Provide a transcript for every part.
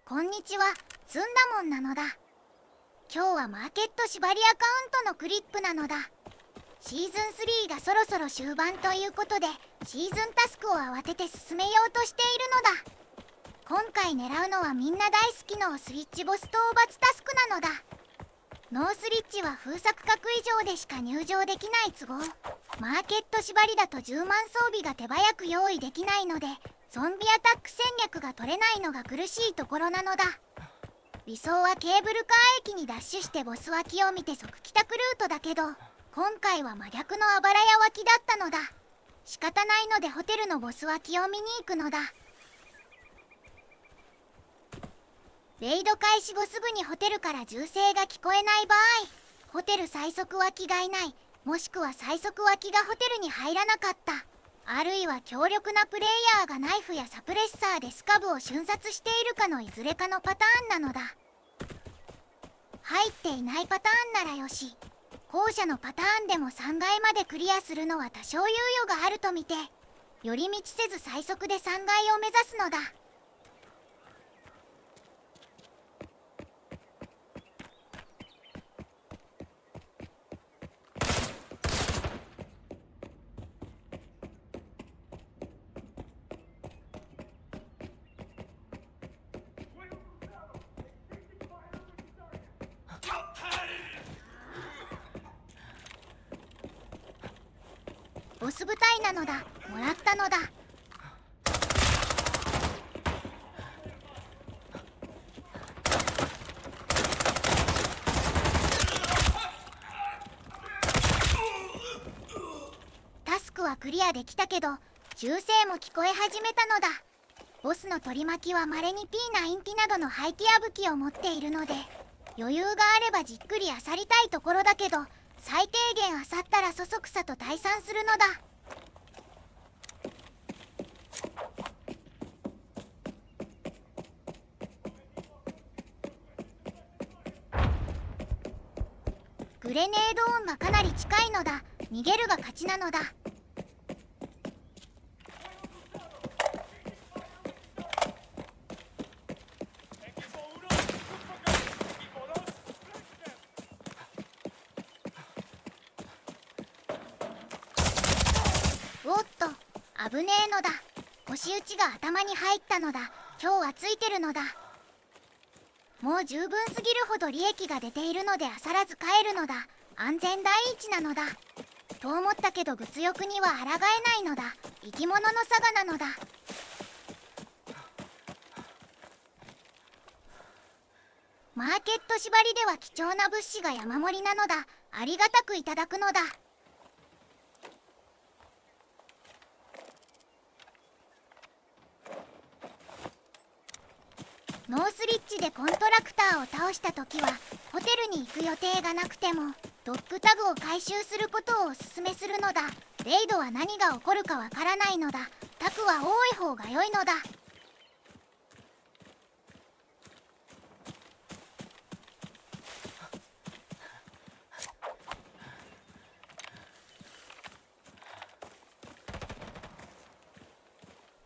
こんにちは、ずんだもんなのだ。今日はマーケット縛りアカウントのクリップなのだ。シーズン3がそろそろ終盤ということで、シーズンタスクを慌てて進めようとしているのだ。今回狙うのはみんな大好きのスイッチボス討伐タスクなのだ。ノースリッチは封鎖区画以上でしか入場できない都合。マーケット縛りだと10万装備が手早く用意できないので、ゾンビアタック戦略が取れないのが苦しいところなのだ。理想はケーブルカー駅にダッシュしてボス脇を見て即帰宅ルートだけど、今回は真逆のあばら屋脇だったのだ。仕方ないのでホテルのボス脇を見に行くのだ。レイド開始後すぐにホテルから銃声が聞こえない場合、ホテル最速脇がいない、もしくは最速脇がホテルに入らなかった、あるいは強力なプレイヤーがナイフやサプレッサーでスカブを瞬殺しているかのいずれかのパターンなのだ。入っていないパターンならよし、後者のパターンでも3階までクリアするのは多少猶予があるとみて、寄り道せず最速で3階を目指すのだ。ボス部隊なのだ。もらったのだ。タスクはクリアできたけど、銃声も聞こえ始めたのだ。ボスの取り巻きは稀に P9T などの廃棄や武器を持っているので、余裕があればじっくり漁りたいところだけど、最低限漁ったらそそくさと退散するのだ。グレネードオンがかなり近いのだ。逃げるが勝ちなのだ。おっと、危ねえのだ。星打ちが頭に入ったのだ。今日はついてるのだ。もう十分すぎるほど利益が出ているので焦らず帰るのだ。安全第一なのだ。と思ったけど物欲には抗えないのだ。生き物の差がなのだ。マーケット縛りでは貴重な物資が山盛りなのだ。ありがたくいただくのだ。ノースリッチでコントラクターを倒した時はホテルに行く予定がなくてもドッグタグを回収することをおすすめするのだ。レイドは何が起こるかわからないのだ。タグは多い方が良いのだ。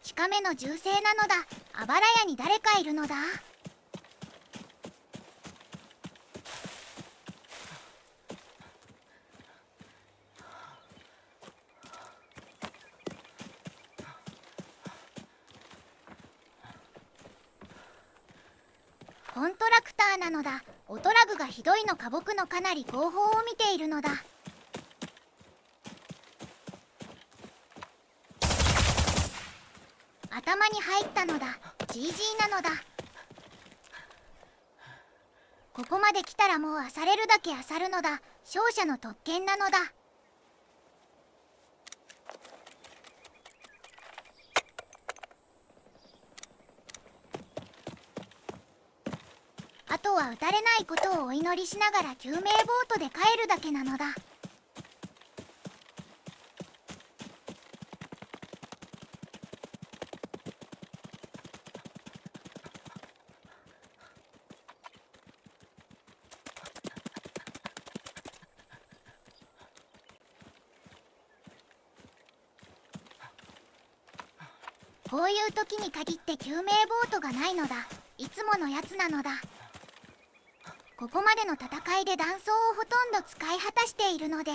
近めの銃声なのだ。あばら屋に誰かいるのだ。コントラクターなのだ。オトラグがひどいのか僕のかなり後方を見ているのだ。頭に入ったのだ。GG なのだ。ここまで来たらもう漁れるだけ漁るのだ。勝者の特権なのだ。あとは撃たれないことをお祈りしながら救命ボートで帰るだけなのだ。こういう時に限って救命ボートがないのだ。いつものやつなのだ。ここまでの戦いで弾倉をほとんど使い果たしているので、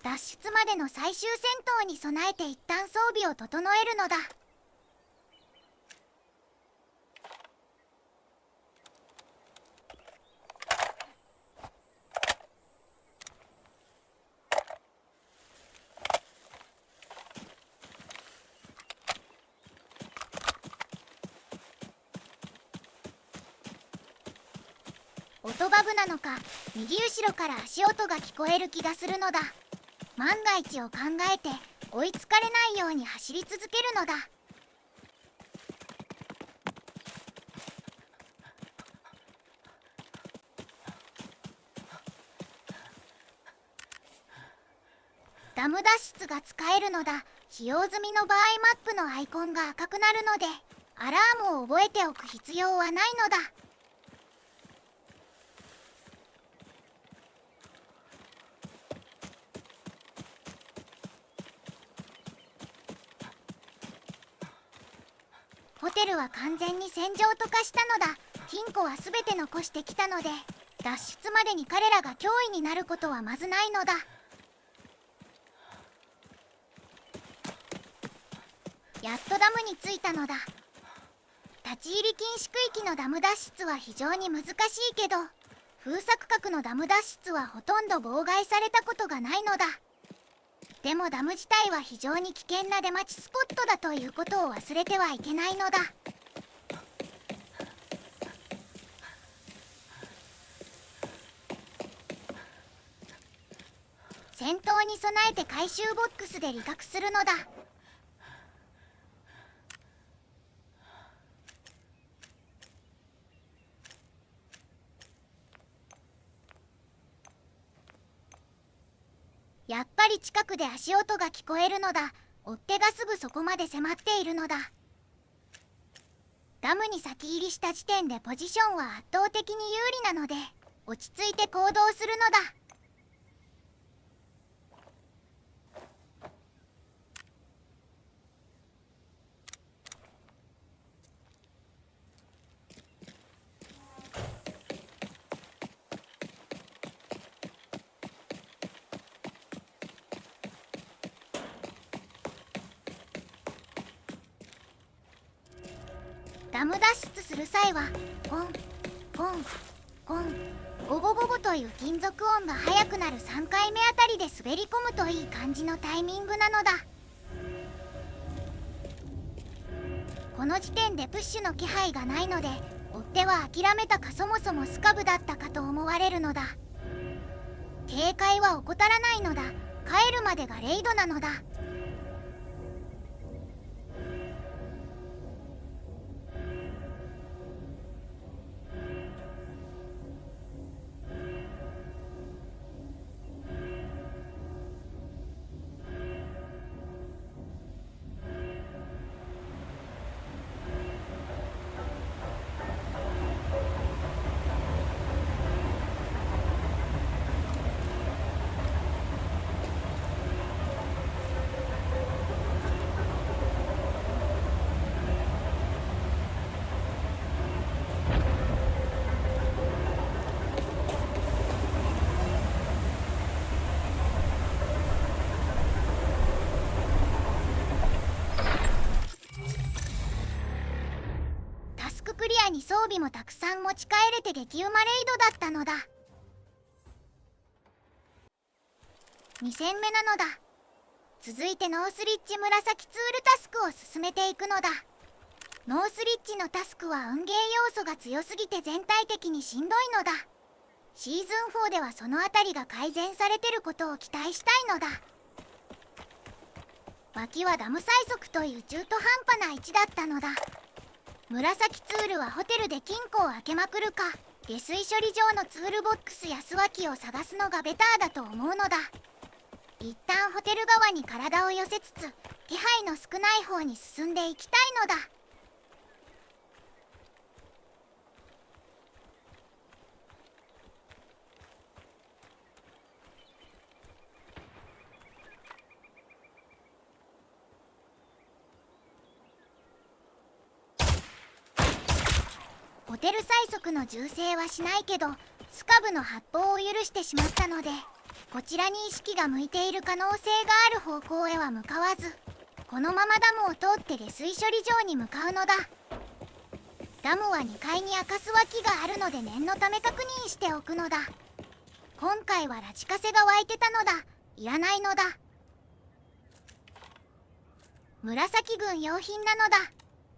脱出までの最終戦闘に備えて一旦装備を整えるのだ。音バグなのか、右後ろから足音が聞こえる気がするのだ。万が一を考えて追いつかれないように走り続けるのだ。ダム脱出が使えるのだ。使用済みの場合マップのアイコンが赤くなるので、アラームを覚えておく必要はないのだ。ホテルは完全に戦場と化したのだ。金庫は全て残してきたので、脱出までに彼らが脅威になることはまずないのだ。やっとダムに着いたのだ。立ち入り禁止区域のダム脱出は非常に難しいけど、封鎖区画のダム脱出はほとんど妨害されたことがないのだ。でもダム自体は非常に危険な出待ちスポットだということを忘れてはいけないのだ。戦闘に備えて回収ボックスで離脱するのだ。やっぱり近くで足音が聞こえるのだ。追っ手がすぐそこまで迫っているのだ。ダムに先入りした時点でポジションは圧倒的に有利なので、落ち着いて行動するのだ。ダム脱出する際はコンコンコンゴゴゴゴという金属音が速くなる3回目あたりで滑り込むといい感じのタイミングなのだ。この時点でプッシュの気配がないので、追っ手は諦めたか、そもそもスカブだったかと思われるのだ。警戒は怠らないのだ。帰るまでがレイドなのだ。クリアに装備もたくさん持ち帰れて激うまレイドだったのだ。2戦目なのだ。続いてノースリッチ紫ツールタスクを進めていくのだ。ノースリッチのタスクは運ゲー要素が強すぎて全体的にしんどいのだ。シーズン4ではそのあたりが改善されてることを期待したいのだ。脇はダム最速という中途半端な位置だったのだ。紫ツールはホテルで金庫を開けまくるか、下水処理場のツールボックスやスワキを探すのがベターだと思うのだ。一旦ホテル側に体を寄せつつ、気配の少ない方に進んでいきたいのだ。ホテル最速の銃声はしないけどスカブの発砲を許してしまったので、こちらに意識が向いている可能性がある方向へは向かわず、このままダムを通って下水処理場に向かうのだ。ダムは2階に明かす脇があるので念のため確認しておくのだ。今回はラジカセが湧いてたのだ。いらないのだ。紫軍用品なのだ。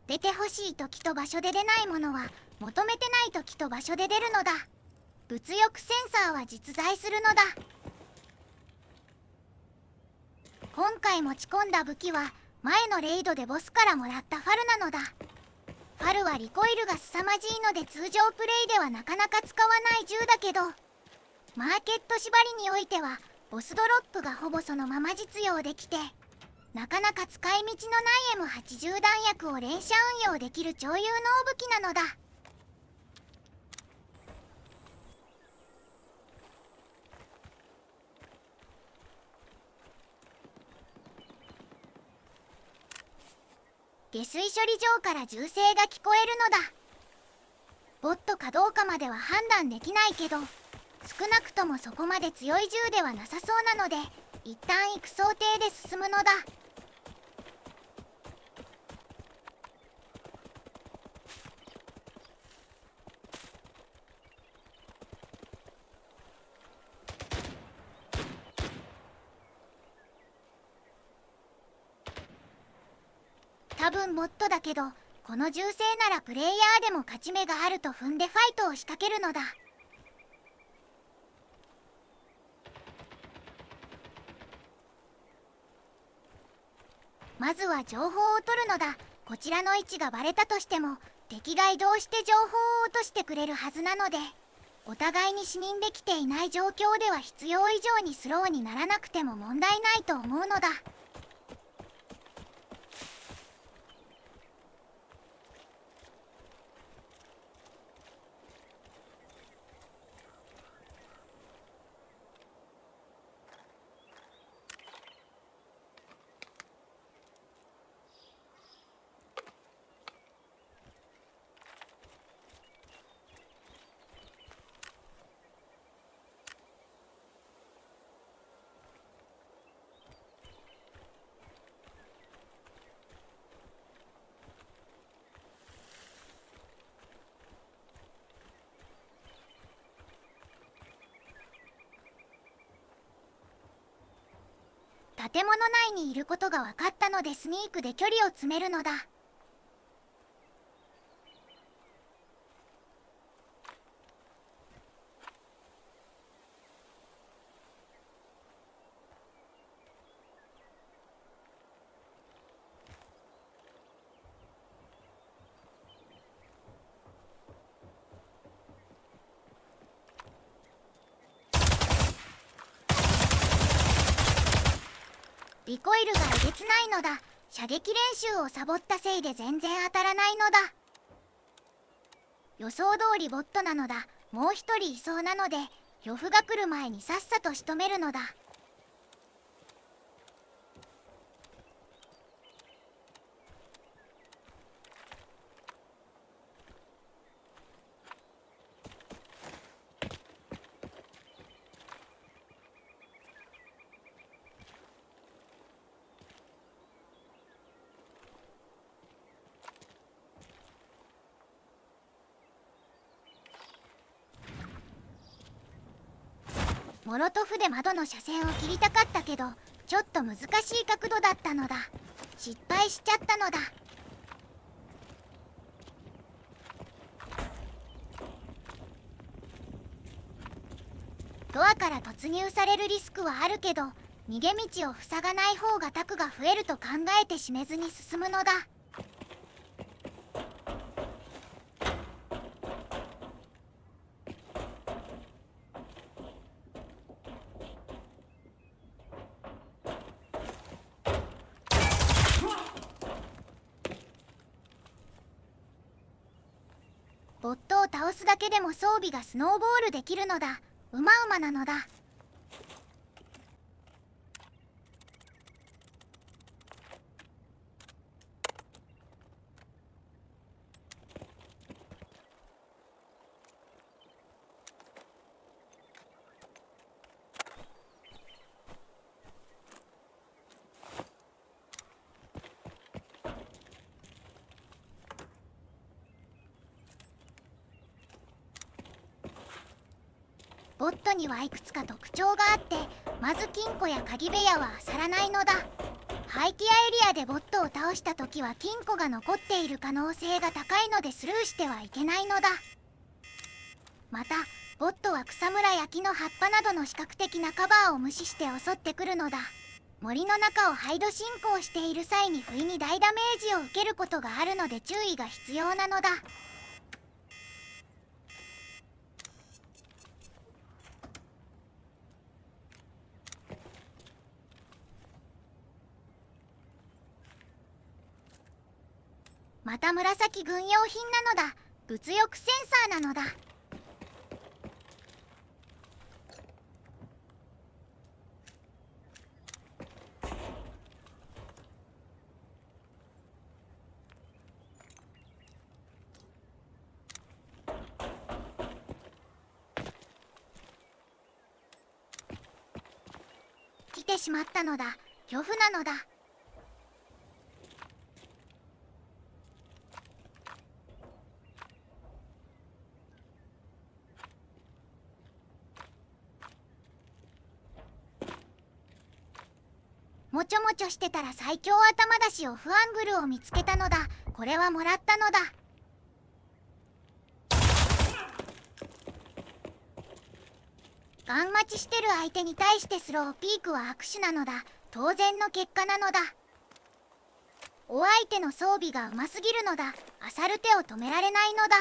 出てほしい時と場所で出ないものは求めてない時と場所で出るのだ。物欲センサーは実在するのだ。今回持ち込んだ武器は前のレイドでボスからもらったファルなのだ。ファルはリコイルが凄まじいので通常プレイではなかなか使わない銃だけど、マーケット縛りにおいてはボスドロップがほぼそのまま実用できて、なかなか使い道のない M80 弾薬を連射運用できる超有能武器なのだ。下水処理場から銃声が聞こえるのだ。ボットかどうかまでは判断できないけど、少なくともそこまで強い銃ではなさそうなので一旦行く想定で進むのだ。多分ボットだけど、この銃声ならプレイヤーでも勝ち目があると踏んでファイトを仕掛けるのだ。まずは情報を取るのだ。こちらの位置がバレたとしても敵が移動して情報を落としてくれるはずなので、お互いに視認できていない状況では必要以上にスローにならなくても問題ないと思うのだ。建物内にいることが分かったのでスニークで距離を詰めるのだ。リコイルがえげつないのだ。射撃練習をサボったせいで全然当たらないのだ。予想通りボットなのだ。もう一人いそうなので呂布が来る前にさっさと仕留めるのだ。モロトフで窓の車線を切りたかったけどちょっと難しい角度だったのだ。失敗しちゃったのだ。ドアから突入されるリスクはあるけど、逃げ道を塞がない方がタクが増えると考えて閉めずに進むのだ。ボットを倒すだけでも装備がスノーボールできるのだ。うまうまなのだ。ボットにはいくつか特徴があって、まず金庫や鍵部屋は漁らないのだ。廃棄屋エリアでボットを倒した時は金庫が残っている可能性が高いのでスルーしてはいけないのだ。またボットは草むらや木の葉っぱなどの視覚的なカバーを無視して襲ってくるのだ。森の中をハイド進行している際に不意に大ダメージを受けることがあるので注意が必要なのだ。また紫軍用品なのだ。物欲センサーなのだ。来てしまったのだ。漁夫なのだ。もちょもちょしてたら最強頭出しオフアングルを見つけたのだ。これはもらったのだ。ガン待ちしてる相手に対してスローピークは握手なのだ。当然の結果なのだ。お相手の装備がうますぎるのだ。漁る手を止められないのだ。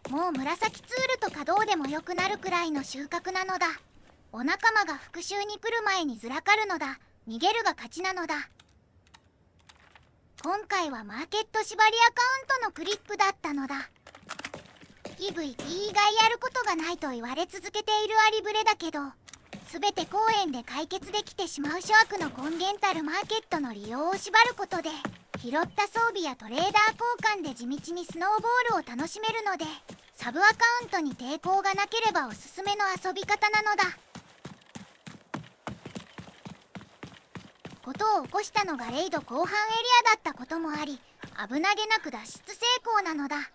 もう紫ツールとかどうでもよくなるくらいの収穫なのだ。お仲間が復讐に来る前にずらかるのだ。逃げるが勝ちなのだ。今回はマーケット縛りアカウントのクリップだったのだ。EVP 以外やることがないと言われ続けているアリブレだけど、全て公園で解決できてしまう諸悪の根源たるマーケットの利用を縛ることで、拾った装備やトレーダー交換で地道にスノーボールを楽しめるので、サブアカウントに抵抗がなければおすすめの遊び方なのだ。ことを起こしたのがレイド後半エリアだったこともあり、危なげなく脱出成功なのだ。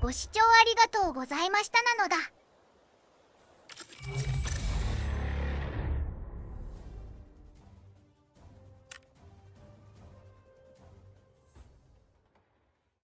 ご視聴ありがとうございましたなのだ。